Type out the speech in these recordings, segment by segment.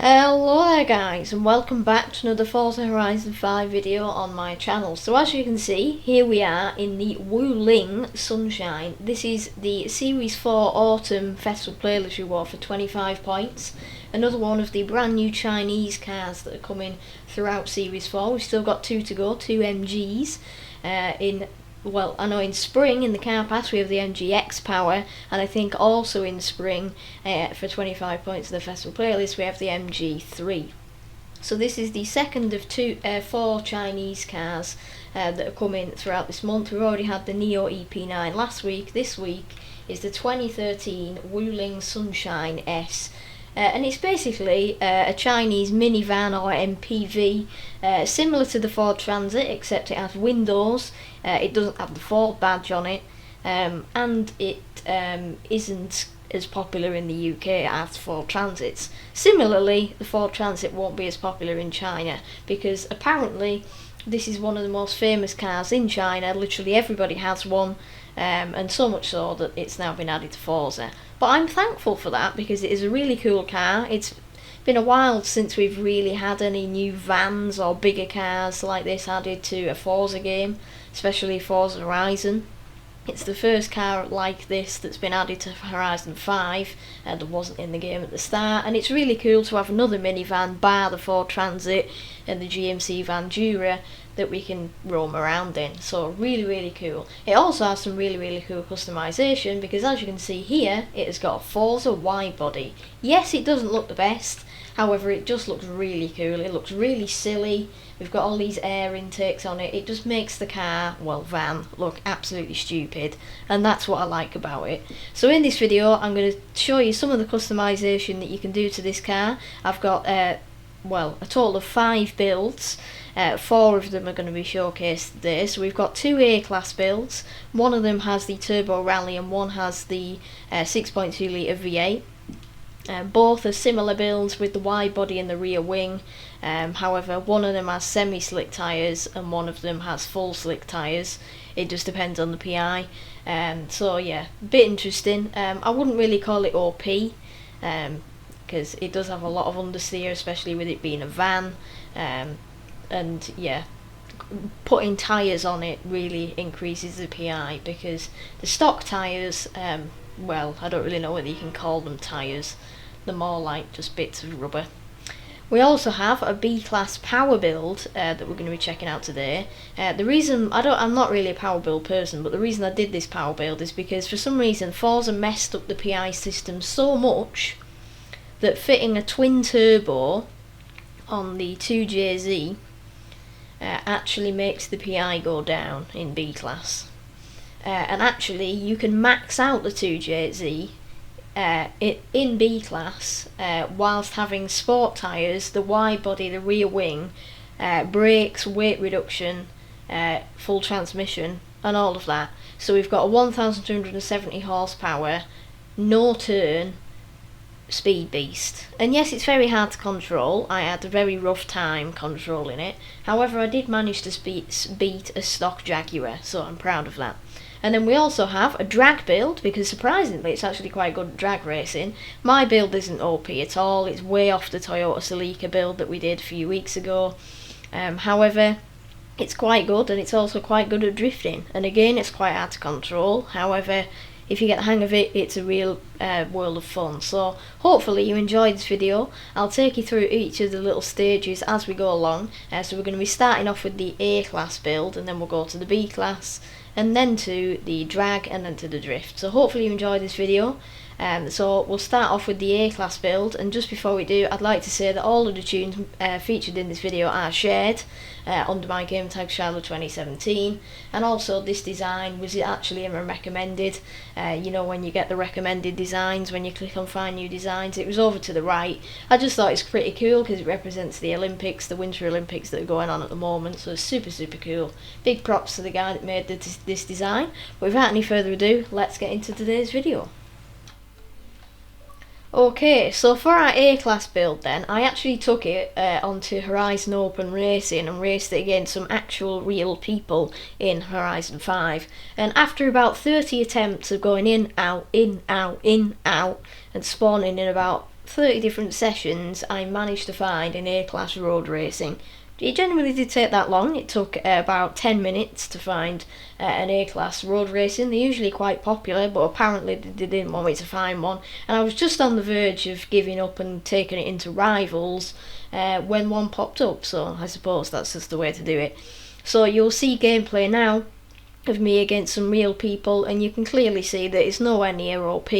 Hello there guys, and welcome back to another Forza Horizon 5 video on my channel. So as you can see, here we are in the Wuling Sunshine. This is the Series 4 Autumn Festival Playlist reward for 25 points. Another one of the brand new Chinese cars that are coming throughout Series 4. We've still got two to go, two MGs I know in spring in the car pass we have the MGX Power, and I think also in spring for 25 points of the festival playlist we have the MG3. So this is the second of four Chinese cars that are coming throughout this month. We've already had the Neo EP9 last week. This week is the 2013 Wuling Sunshine S. And it's basically a Chinese minivan or MPV, similar to the Ford Transit, except it has windows, it doesn't have the Ford badge on it, and it isn't as popular in the UK as Ford Transits. Similarly, the Ford Transit won't be as popular in China, because apparently this is one of the most famous cars in China. Literally everybody has one, and so much so that it's now been added to Forza. But I'm thankful for that because it is a really cool car. It's been a while since we've really had any new vans or bigger cars like this added to a Forza game, especially Forza Horizon. It's the first car like this that's been added to Horizon 5 that wasn't in the game at the start, and it's really cool to have another minivan bar the Ford Transit and the GMC Vandura that we can roam around in. So really cool. It also has some really cool customization, because as you can see here, it has got a Forza wide body. Yes, it doesn't look the best, however it just looks really cool. It looks really silly. We've got all these air intakes on it. It just makes the car, well, van, look absolutely stupid, and that's what I like about it. So in this video I'm going to show you some of the customization that you can do to this car. I've got a total of 5 builds. 4 of them are going to be showcased today. So we've got 2 A-class builds. One of them has the Turbo Rally and one has the 6.2 litre V8. Both are similar builds with the wide body and the rear wing. However, one of them has semi-slick tyres and one of them has full slick tyres. It just depends on the PI. So yeah, a bit interesting. I wouldn't really call it OP, because it does have a lot of understeer, especially with it being a van. And yeah, putting tyres on it really increases the PI, because the stock tyres, I don't really know whether you can call them tyres. They're more like just bits of rubber. We also have a B-class power build that we're going to be checking out today. The reason I'm not really a power build person, but the reason I did this power build is because for some reason Forza messed up the PI system so much that fitting a twin turbo on the 2JZ actually makes the PI go down in B-class. And actually you can max out the 2JZ in B-class whilst having sport tyres, the wide body, the rear wing, brakes, weight reduction, full transmission and all of that. So we've got a 1270 horsepower, no turn speed beast. And yes, it's very hard to control. I had a very rough time controlling it. However, I did manage to beat a stock Jaguar, so I'm proud of that. And then we also have a drag build, because surprisingly it's actually quite good at drag racing. My build isn't OP at all. It's way off the Toyota Celica build that we did a few weeks ago. However, it's quite good, and it's also quite good at drifting. And again, it's quite hard to control. However, if you get the hang of it, it's a real world of fun. So hopefully you enjoyed this video. I'll take you through each of the little stages as we go along. So we're going to be starting off with the A-class build, and then we'll go to the B-class, and then to the drag, and then to the drift. So hopefully you enjoyed this video. So we'll start off with the A-class build, and just before we do, I'd like to say that all of the tunes featured in this video are shared under my gamertag Shylo 2017, and also this design was actually in a recommended. You know, when you get the recommended designs, when you click on find new designs, it was over to the right. I just thought it's pretty cool because it represents the Olympics, the Winter Olympics that are going on at the moment, so it's super cool. Big props to the guy that made this design. But without any further ado, let's get into today's video. Okay, so for our A-class build then, I actually took it onto Horizon Open Racing and raced it against some actual real people in Horizon 5. And after about 30 attempts of going in, out, and spawning in about 30 different sessions, I managed to find an A-class road racing. It genuinely did take that long. It took about 10 minutes to find an A-class road racing. They're usually quite popular, but apparently they didn't want me to find one. And I was just on the verge of giving up and taking it into Rivals when one popped up, so I suppose that's just the way to do it. So you'll see gameplay now of me against some real people, and you can clearly see that it's nowhere near OP.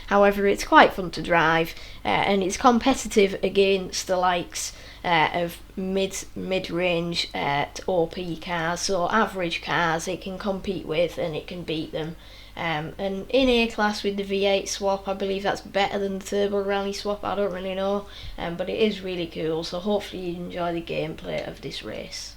However, it's quite fun to drive, and it's competitive against the likes of mid-range OP cars, so average cars it can compete with and it can beat them. And in A-class with the V8 swap, I believe that's better than the Turbo Rally swap, I don't really know, but it is really cool, so hopefully you enjoy the gameplay of this race.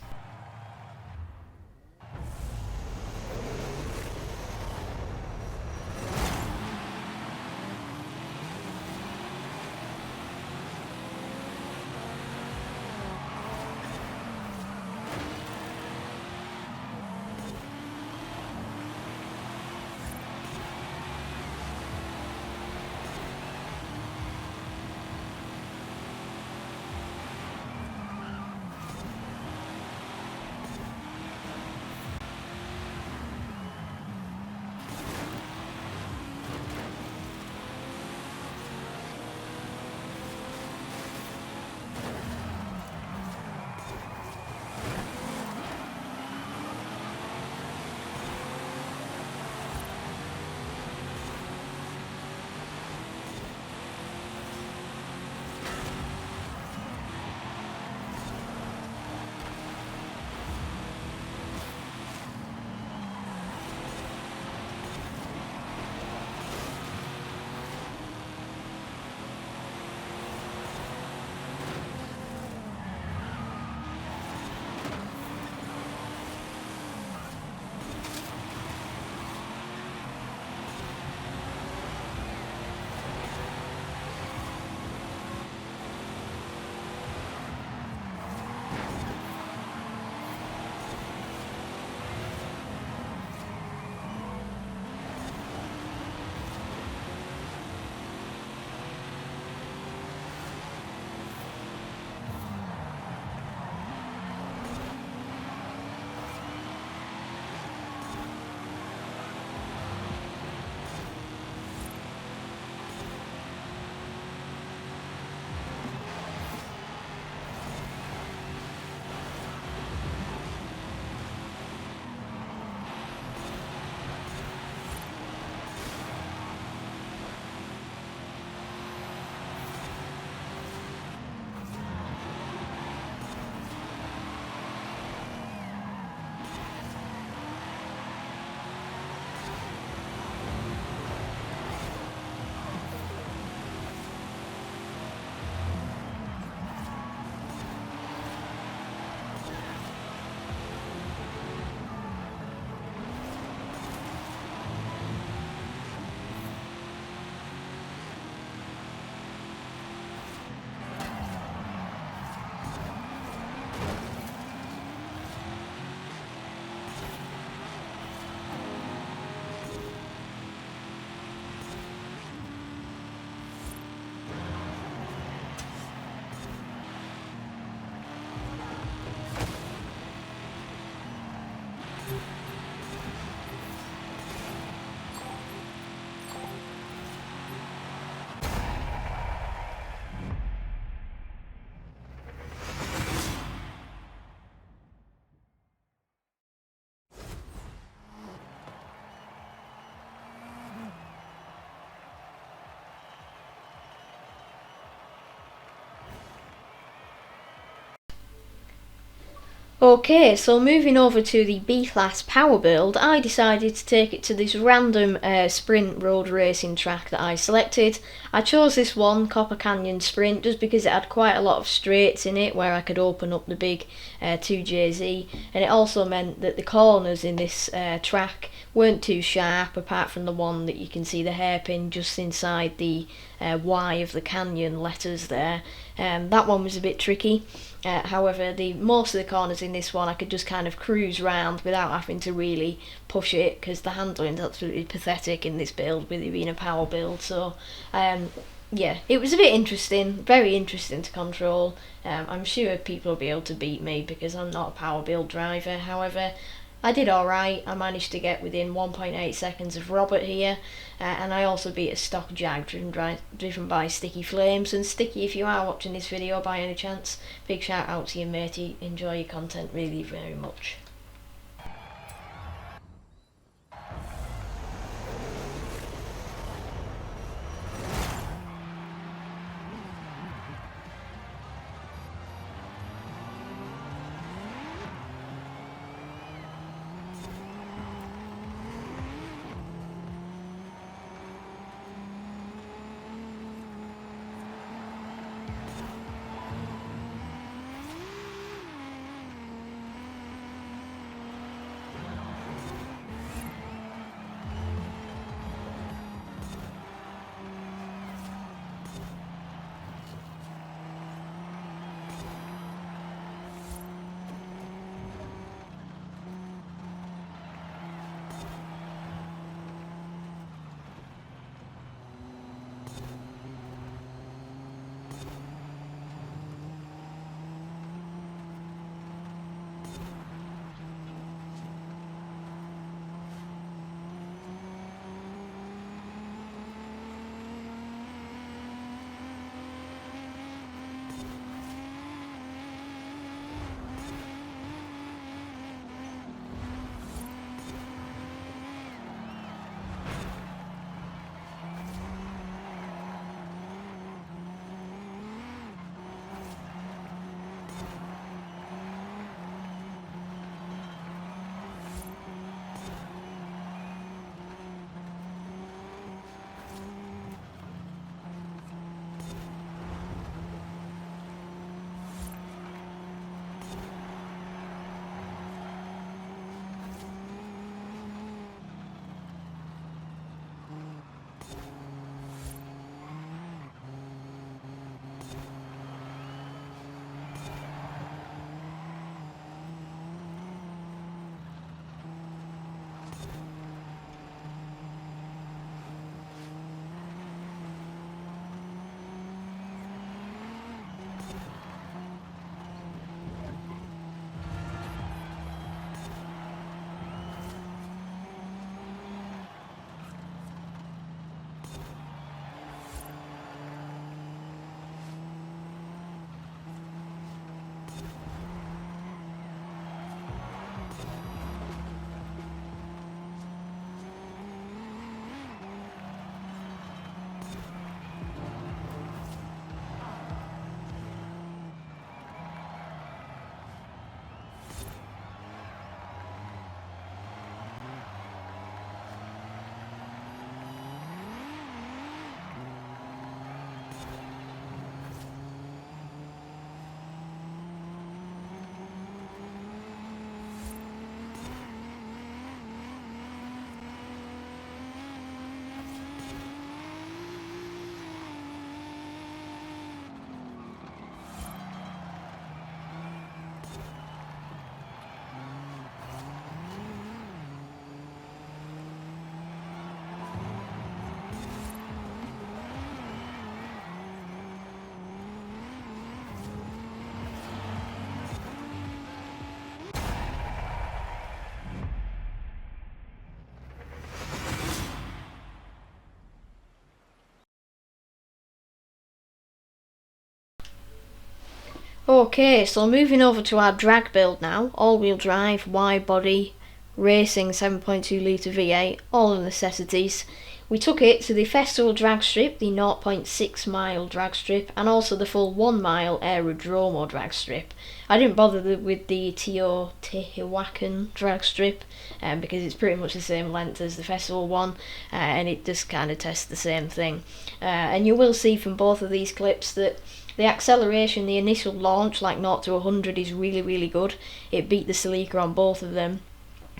Okay, so moving over to the B-Class Power-build, I decided to take it to this random sprint road racing track that I selected. I chose this one, Copper Canyon Sprint, just because it had quite a lot of straights in it where I could open up the big 2JZ, and it also meant that the corners in this track weren't too sharp, apart from the one that you can see the hairpin just inside the Y of the canyon letters there. That one was a bit tricky. However, most of the corners in this one I could just kind of cruise round without having to really push it, because the handling is absolutely pathetic in this build with it being a power build. So yeah, it was a bit interesting, very interesting to control. I'm sure people will be able to beat me because I'm not a power build driver. However, I did alright. I managed to get within 1.8 seconds of Robert here, and I also beat a stock Jag driven by Sticky Flames. And Sticky, if you are watching this video by any chance, big shout out to you, matey. Enjoy your content really very much. Okay, so moving over to our drag build now. All-wheel drive, wide body, racing 7.2 litre V8, all the necessities. We took it to the festival drag strip, the 0.6 mile drag strip, and also the full 1 mile aerodromo drag strip. I didn't bother with the Teotihuacan drag strip because it's pretty much the same length as the festival one, and it just kind of tests the same thing. And you will see from both of these clips that the acceleration, the initial launch, like 0 to 100, is really good. It beat the Celica on both of them.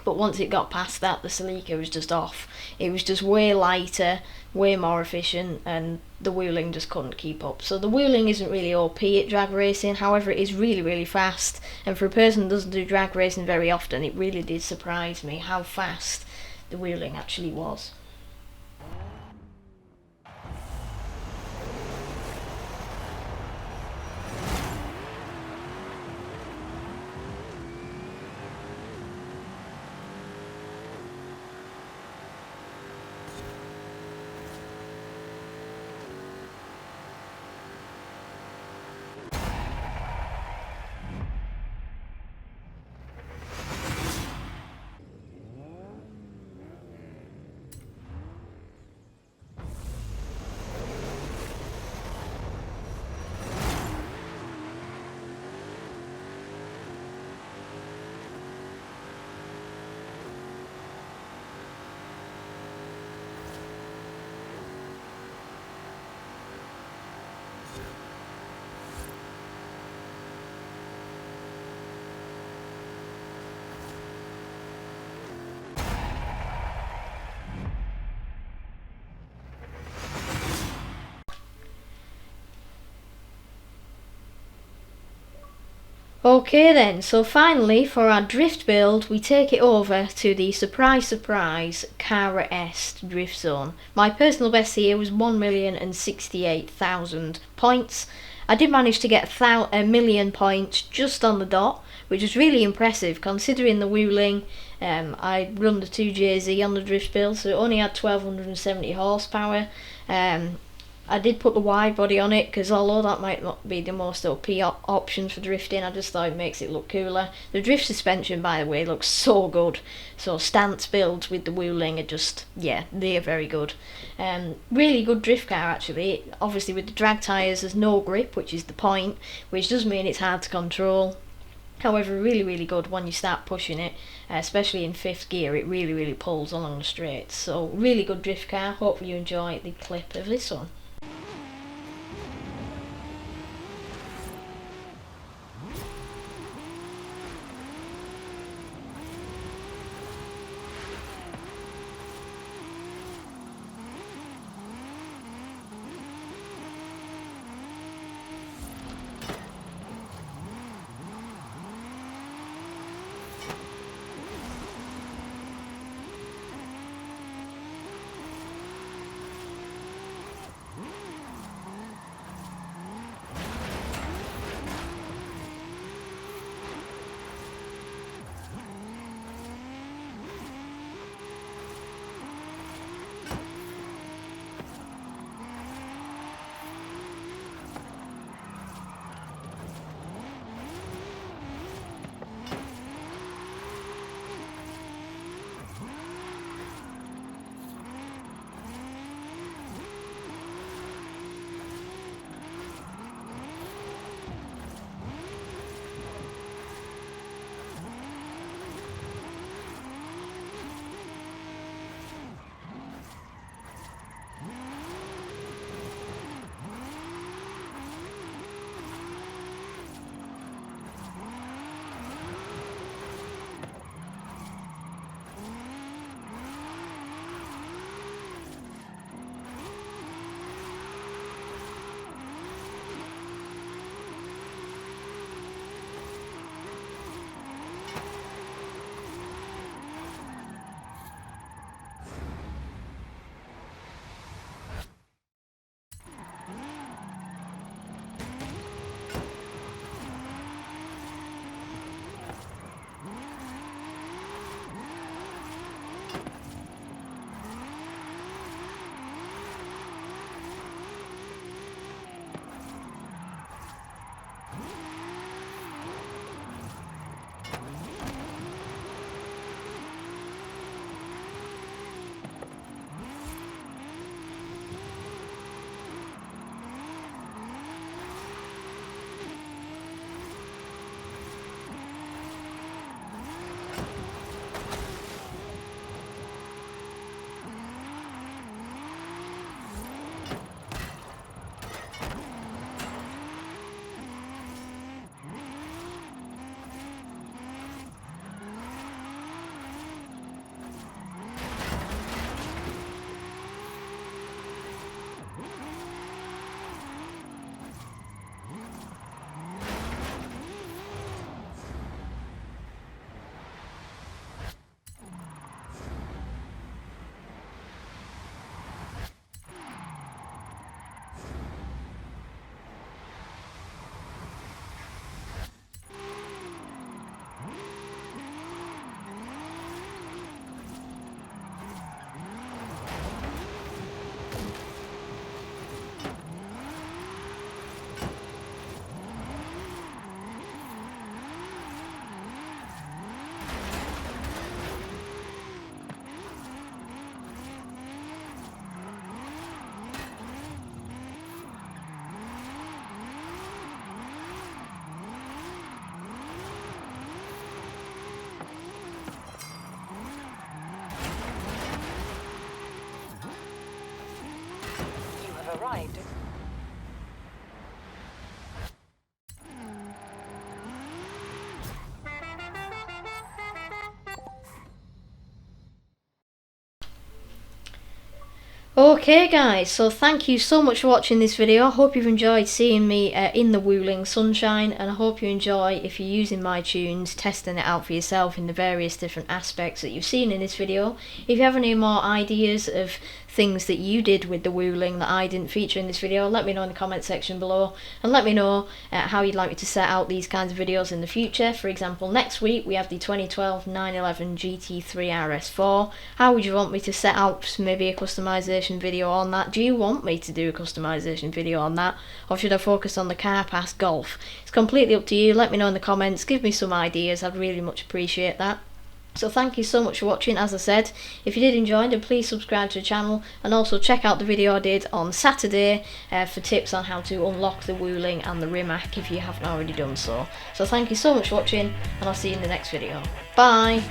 But once it got past that, the Celica was just off. It was just way lighter, way more efficient, and the Wuling just couldn't keep up. So the Wuling isn't really OP at drag racing, however it is really fast. And for a person who doesn't do drag racing very often, it really did surprise me how fast the Wuling actually was. Okay then, so finally for our drift build we take it over to the surprise Cara S drift zone. My personal best here was 1,068,000 points. I did manage to get a million points just on the dot, which was really impressive considering the Wuling. I run the 2JZ on the drift build, so it only had 1270 horsepower. I did put the wide body on it because although that might not be the most OP options for drifting, I just thought it makes it look cooler. The drift suspension, by the way, looks so good. So Stunts builds with the Wuling are just, yeah, they are very good. Really good drift car actually. Obviously with the drag tyres there's no grip, which is the point, which does mean it's hard to control. However, really good when you start pushing it, especially in 5th gear. It really pulls along the straights. So really good drift car. Hopefully you enjoy the clip of this one. Okay guys, so thank you so much for watching this video. I hope you've enjoyed seeing me in the Wuling Sunshine, and I hope you enjoy, if you're using my tunes, testing it out for yourself in the various different aspects that you've seen in this video. If you have any more ideas of things that you did with the Wuling that I didn't feature in this video, let me know in the comment section below, and let me know how you'd like me to set out these kinds of videos in the future. For example, next week we have the 2012 911 GT3 RS4. How would you want me to set out maybe a customization video on that? Do you want me to do a customization video on that, or should I focus on the car pass Golf? It's completely up to you. Let me know in the comments, give me some ideas, I'd really much appreciate that. So thank you so much for watching. As I said, if you did enjoy, then please subscribe to the channel, and also check out the video I did on Saturday for tips on how to unlock the Wuling and the Rimac if you haven't already done so. So thank you so much for watching, and I'll see you in the next video. Bye!